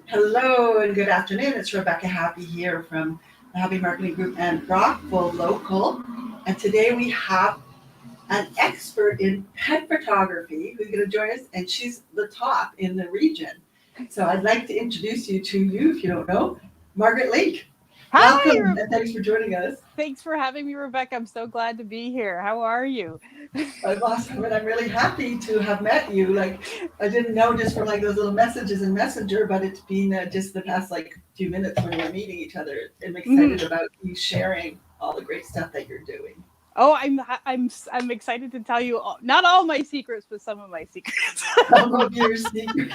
Hello and good afternoon. It's Rebecca Happy here from the Happy Marketing Group and Brockville Local. And today we have an expert in pet photography who's going to join us, and she's the top in the region. So I'd like to introduce you to you, if you don't know, Margaret Link. Hi, Welcome and thanks for joining us. thanks for having me, Rebecca. I'm so glad to be here. How are you? I'm awesome, and I'm really happy to have met you. Like, I didn't know just from like those little messages in Messenger, but it's been just the past like few minutes when we're meeting each other. I'm Mhm. excited about you sharing all the great stuff that you're doing. Oh, I'm excited to tell you not all my secrets, but some of my secrets. Some of your secrets.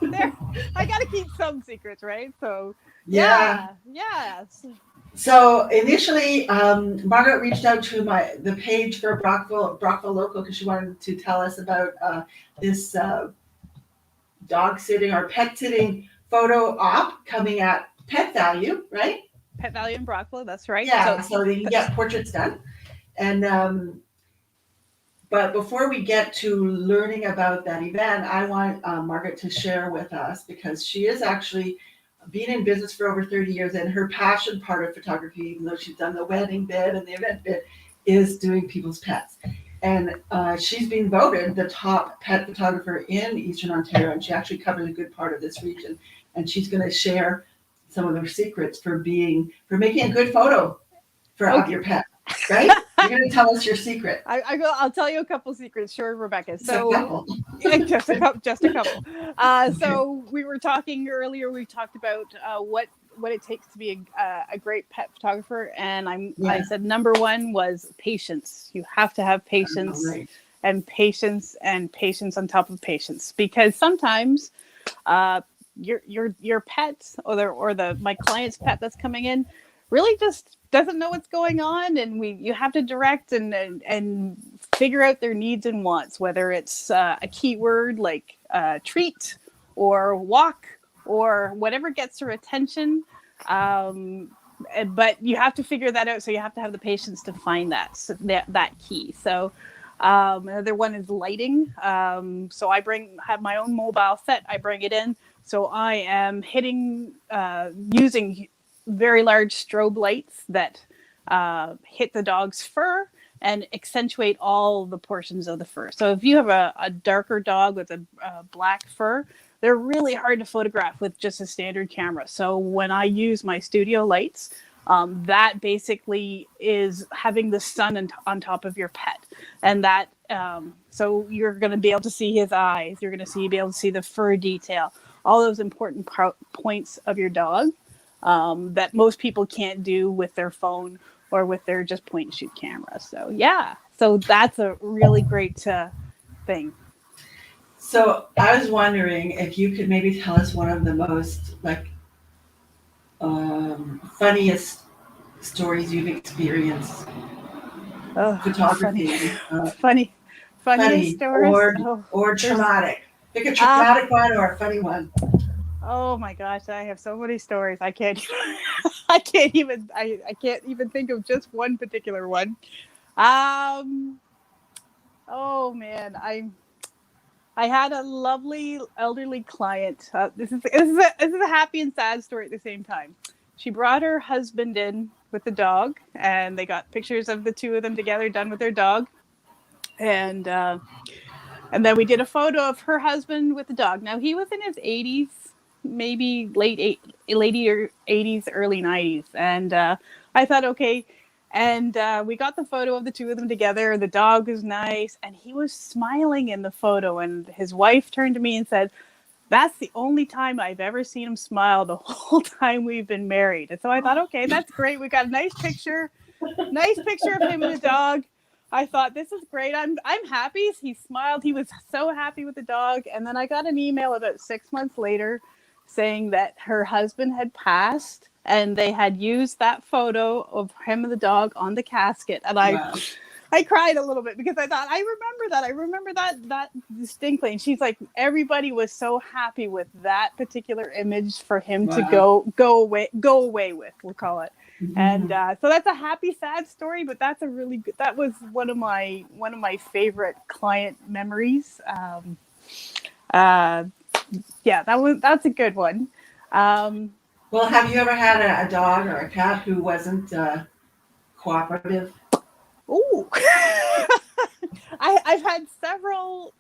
there, I gotta keep some secrets, right? So, Yeah. yes. So initially, Margaret reached out to the page for Brockville Local because she wanted to tell us about this dog sitting or pet sitting photo op coming at Pet Value, right? Pet Valu in Brockville. That's right. Yeah, So, so they can get portraits done. And but before we get to learning about that event, I want Margaret to share with us because she is actually been in business for over 30 years, and her passion part of photography, even though she's done the wedding bit and the event bit, is doing people's pets. And she's been voted the top pet photographer in Eastern Ontario, and she actually covers a good part of this region. And she's going to share some of her secrets for making a good photo of okay. your pet, right? You're going to tell us your secret. I'll tell you a couple secrets, sure, Rebecca. It's a couple. Just a couple, just a couple. Okay. So we were talking earlier. We talked about what it takes to be a great pet photographer, and I Yeah. said number one was patience. You have to have All patience, right. and patience, and patience on top of patience, because sometimes uh, your pet or the my client's pet that's coming in really just doesn't know what's going on, and you have to direct and figure out their needs and wants, whether it's a keyword like treat or walk or whatever gets their attention. um, but you have to figure that out, so you have to have the patience to find that key. So another one is lighting. So have my own mobile set. I bring it in. So I am using very large strobe lights that hit the dog's fur and accentuate all the portions of the fur. So if you have a darker dog with a black fur, they're really hard to photograph with just a standard camera. So when I use my studio lights, that basically is having the sun on top of your pet, and that so you're going to be able to see his eyes. You're going to be able to see the fur detail, all those important points of your dog that most people can't do with their phone or with their just point and shoot camera. So yeah, so that's a really great thing. So I was wondering if you could maybe tell us one of the most like funniest stories you've experienced Oh, funny, photography, funny, funniest funny stories. Oh, or there's traumatic. Pick a ah. traumatic one or a funny one. Oh my gosh, I have so many stories. I can't I can't even think of just one particular one. Um oh man, I had a lovely elderly client. This is a happy and sad story at the same time. She brought her husband in with the dog, and they got pictures of the two of them together, done with their dog, and uh, and then we did a photo of her husband with the dog. Now he was in his 80s, maybe late 80s, early 90s, and I thought, okay. And we got the photo of the two of them together. The dog was nice, and he was smiling in the photo. And his wife turned to me and said, "That's the only time I've ever seen him smile the whole time we've been married." And so I thought, okay, that's great. We got a nice picture of him and the dog. I thought, this is great. I'm happy. He smiled. He was so happy with the dog. And then I got an email about 6 months later saying that her husband had passed, and they had used that photo of him and the dog on the casket. And Wow. I cried a little bit because I thought, I remember that distinctly. And she's like, everybody was so happy with that particular image for him to Wow. go away with, we'll call it. And Mhm. so that's a happy, sad story, but that's a really good. That was one of my favorite client memories. Uh, Yeah, that's a good one. Well, have you ever had a dog or a cat who wasn't cooperative? Ooh. I've had several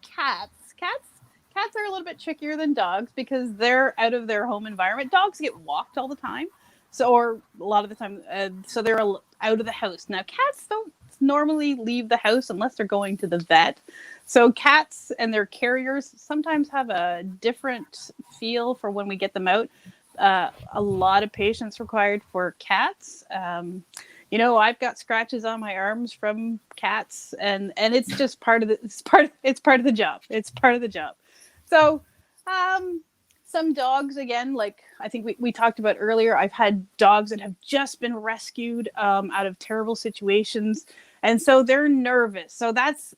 cats. Cats are a little bit trickier than dogs because they're out of their home environment. Dogs get walked all the time, so or a lot of the time, so they're out of the house. Now cats don't normally leave the house unless they're going to the vet. So cats and their carriers sometimes have a different feel for when we get them out. A lot of patience required for cats. I've got scratches on my arms from cats, and it's just part of the it's part of the job. It's part of the job. So, some dogs, again, like I think we talked about earlier, I've had dogs that have just been rescued out of terrible situations, and so they're nervous. So that's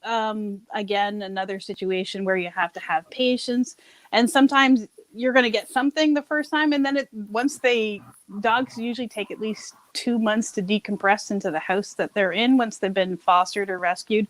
again another situation where you have to have patience, and sometimes you're going to get something the first time, and then dogs usually take at least 2 months to decompress into the house that they're in once they've been fostered or rescued.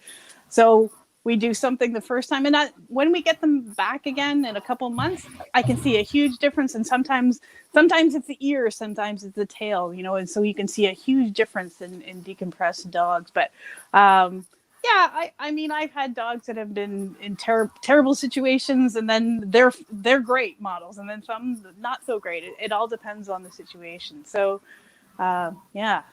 So we do something the first time, and when we get them back again in a couple months, I can see a huge difference. And sometimes it's the ear, sometimes it's the tail, and so you can see a huge difference in decompressed dogs. But yeah, I mean, I've had dogs that have been in terrible situations, and then they're great models, and then some not so great. It all depends on the situation. So, yeah.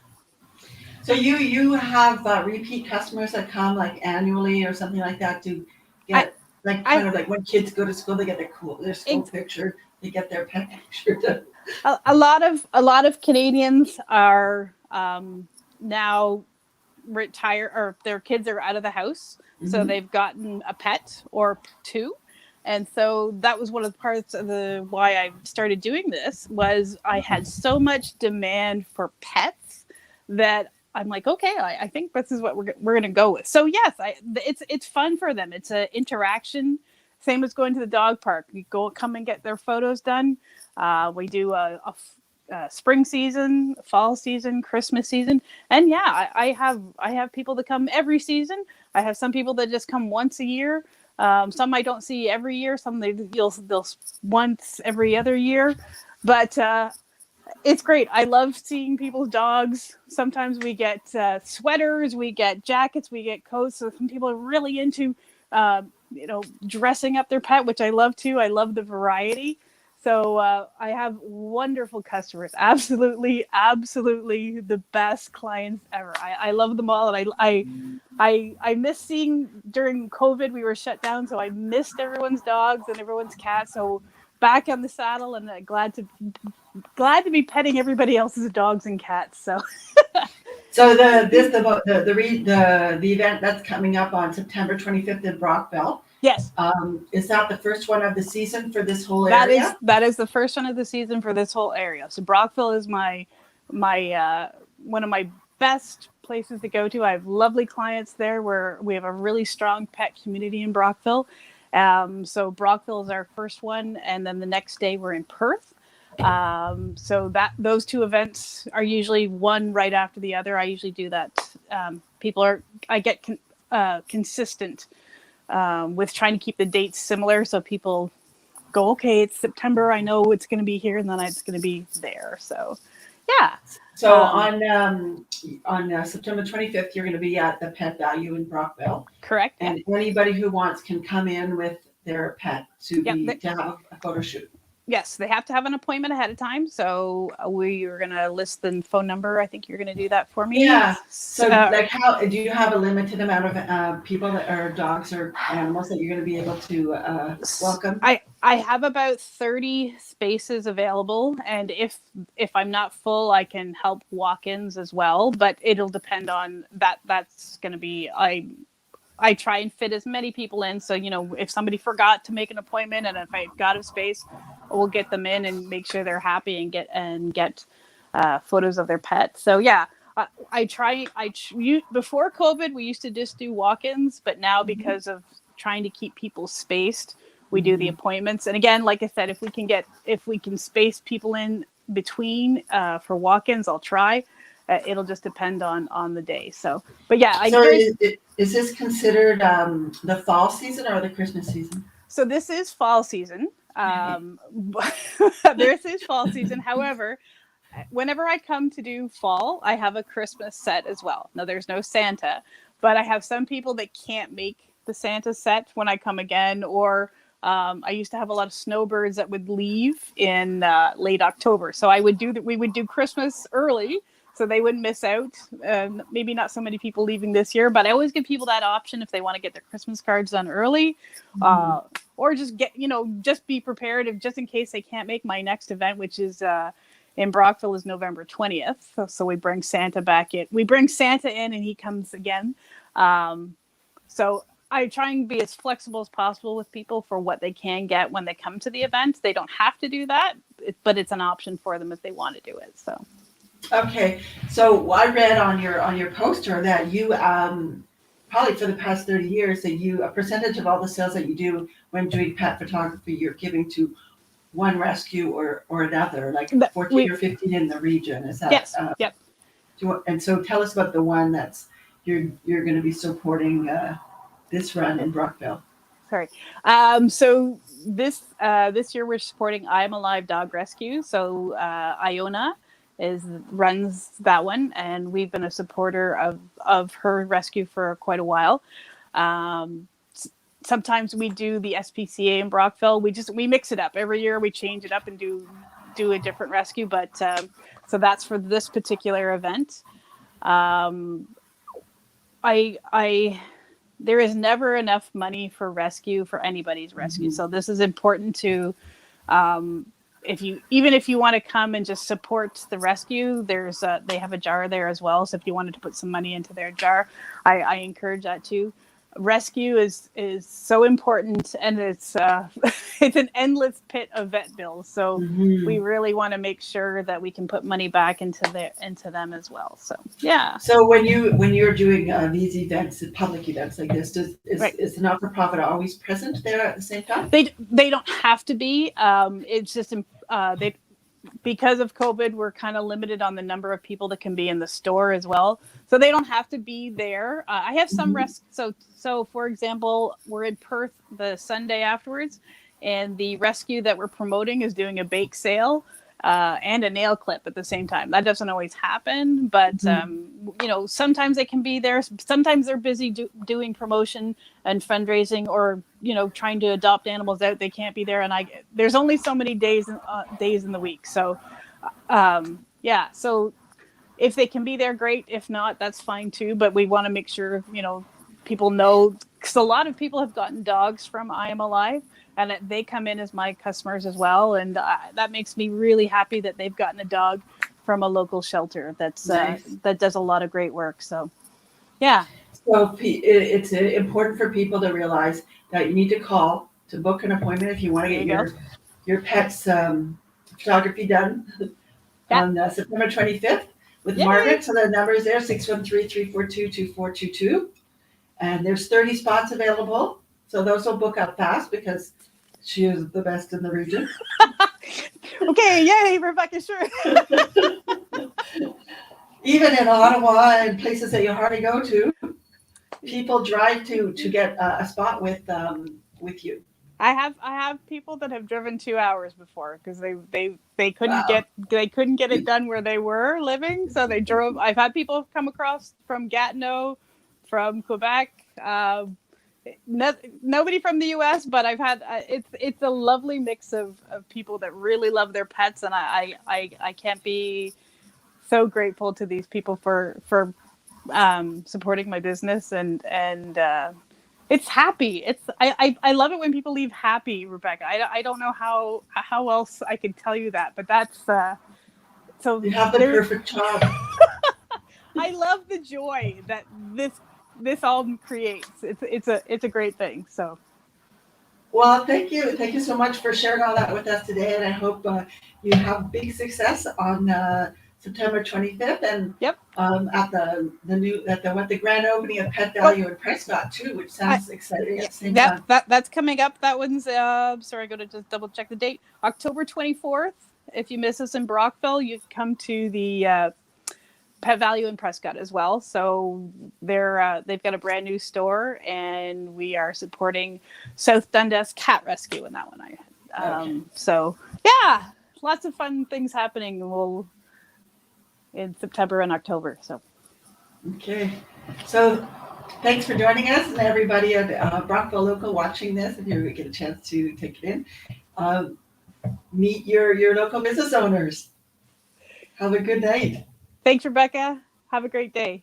So you have repeat customers that come like annually or something like that to I, get like I, kind of like when kids go to school, they get their school ex- picture, they get their pet picture done. a lot of Canadians are now retire, or their kids are out of the house, so Mhm. they've gotten a pet or two. And so that was one of the parts of the why I started doing this, was I had so much demand for pets that I'm like, okay, I think this is what we're going to go with. So yes, it's fun for them. It's an interaction, same as going to the dog park. You come and get their photos done. We do spring season, fall season, Christmas season, and yeah, I have people that come every season. I have some people that just come once a year. Some I don't see every year. Some they'll once every other year, but it's great. I love seeing people's dogs. Sometimes we get sweaters, we get jackets, we get coats. So some people are really into, dressing up their pet, which I love too. I love the variety. So I have wonderful customers. Absolutely, absolutely the best clients ever. I love them all, and I miss seeing during COVID we were shut down, so I missed everyone's dogs and everyone's cats. So back on the saddle, and glad to be petting everybody else's dogs and cats. So So the event that's coming up on September 25th in Brockville, yes, is that the first one of the season for this whole that is area? that is the first one of the season for this whole area. So Brockville is my one of my best places to go to. I have lovely clients there, where we have a really strong pet community in Brockville. So Brockville is our first one, and then the next day we're in Perth. So that those two events are usually one right after the other. I usually do that. I get consistent with trying to keep the dates similar, so people go, okay, it's September, I know it's going to be here, and then it's going to be there. So yeah. So um, on September 25th, you're going to be at the Pet Valu in Brockville, Correct. Yeah. and anybody who wants can come in with their pet Yeah. to have a photo shoot. Yes, they have to have an appointment ahead of time. So we are going to list the phone number. I think you're going to do that for me. Yeah. So, like, how do you have a limited amount of people that are dogs or animals that you're going to be able to welcome? I have about 30 spaces available, and if I'm not full, I can help walk-ins as well. But it'll depend on that. That's going to be I try and fit as many people in. So, if somebody forgot to make an appointment, and if I've got a space, we'll get them in and make sure they're happy and get photos of their pet. So yeah, before COVID, we used to just do walk-ins, but now because of trying to keep people spaced, we do the appointments. And again, like I said, if we can space people in between for walk-ins, I'll try. It'll just depend on the day. So, but yeah, So is this considered the fall season or the Christmas season? So this is fall season. This is fall season. However, whenever I come to do fall, I have a Christmas set as well. Now, there's no Santa, but I have some people that can't make the Santa set when I come again, or I used to have a lot of snowbirds that would leave in late October. So we would do Christmas early so they wouldn't miss out. Maybe not so many people leaving this year, but I always give people that option if they want to get their Christmas cards done early, or just just be prepared just in case they can't make my next event, which is in Brockville is November 20th. So we bring Santa back in. We bring Santa in and he comes again. So I try and be as flexible as possible with people for what they can get when they come to the event. They don't have to do that, but it's an option for them if they want to do it. So. Okay, so I read on your poster that you probably for the past 30 years that a percentage of all the sales that you do when doing pet photography, you're giving to one rescue or another, like 14 or 15 in the region. Is that? Yes. Yep. And so tell us about the one that's you're going to be supporting this run in Brockville. Sorry. So this year we're supporting I Am Alive Dog Rescue. So Iona runs that one, and we've been a supporter of her rescue for quite a while. Sometimes we do the SPCA in Brockville. We mix it up every year. We change it up and do a different rescue. But so that's for this particular event. There is never enough money for rescue for anybody's rescue. So this is important to. If you want to come and just support the rescue, they have a jar there as well. So if you wanted to put some money into their jar, I encourage that too. Rescue is so important, and it's it's an endless pit of vet bills. So we really want to make sure that we can put money back into them as well. So yeah. So when you're doing these events, public events like this, is the not-for-profit always present there at the same time? They don't have to be. It's just because of COVID, we're kind of limited on the number of people that can be in the store as well. So they don't have to be there. I have some So for example, we're in Perth the Sunday afterwards, and the rescue that we're promoting is doing a bake sale and a nail clip at the same time. That doesn't always happen, but sometimes they can be there. Sometimes they're busy doing promotion and fundraising, or trying to adopt animals out. They can't be there, and there's only so many days in the week. So so if they can be there, great. If not, that's fine too. But we want to make sure people know, because a lot of people have gotten dogs from I Am Alive, and they come in as my customers as well, and that makes me really happy that they've gotten a dog from a local shelter that's nice. That does a lot of great work. So yeah. So it's important for people to realize that you need to call to book an appointment if you want to get your pet's photography done on September 25th with Margaret. So the number is there, 613-342-2422. And there's 30 spots available. So those will book up fast because she is the best in the region. Okay, yay, Rebecca, sure. Even in Ottawa and places that you hardly go to, people drive to get a spot with you. I have people that have driven 2 hours before because they couldn't get it done where they were living, so they drove. I've had people come across from Gatineau, from Quebec. Nobody from the U.S., but I've had it's a lovely mix of people that really love their pets, and I can't be so grateful to these people for supporting my business, and it's happy. I love it when people leave happy, Rebecca. I don't know how else I could tell you that, but that's so you have the perfect job. I love the joy that this all creates. It's a great thing. So well, thank you so much for sharing all that with us today, and I hope you have big success on September 25th, and at the grand opening of Pet Valu in Prescott too, which sounds exciting at the same time. That's coming up. That one's sorry, I got to just double check the date. October 24th. If you miss us in Brockville, you come to the Pet Valu in Prescott as well. So they've got a brand new store, and we are supporting South Dundas Cat Rescue in that one. Okay. So yeah, lots of fun things happening. In September and October. So Okay. So thanks for joining us, and everybody at Brockville Local watching this, if you get a chance to take it in. Meet your local business owners. Have a good night. thanks, Rebecca. Have a great day.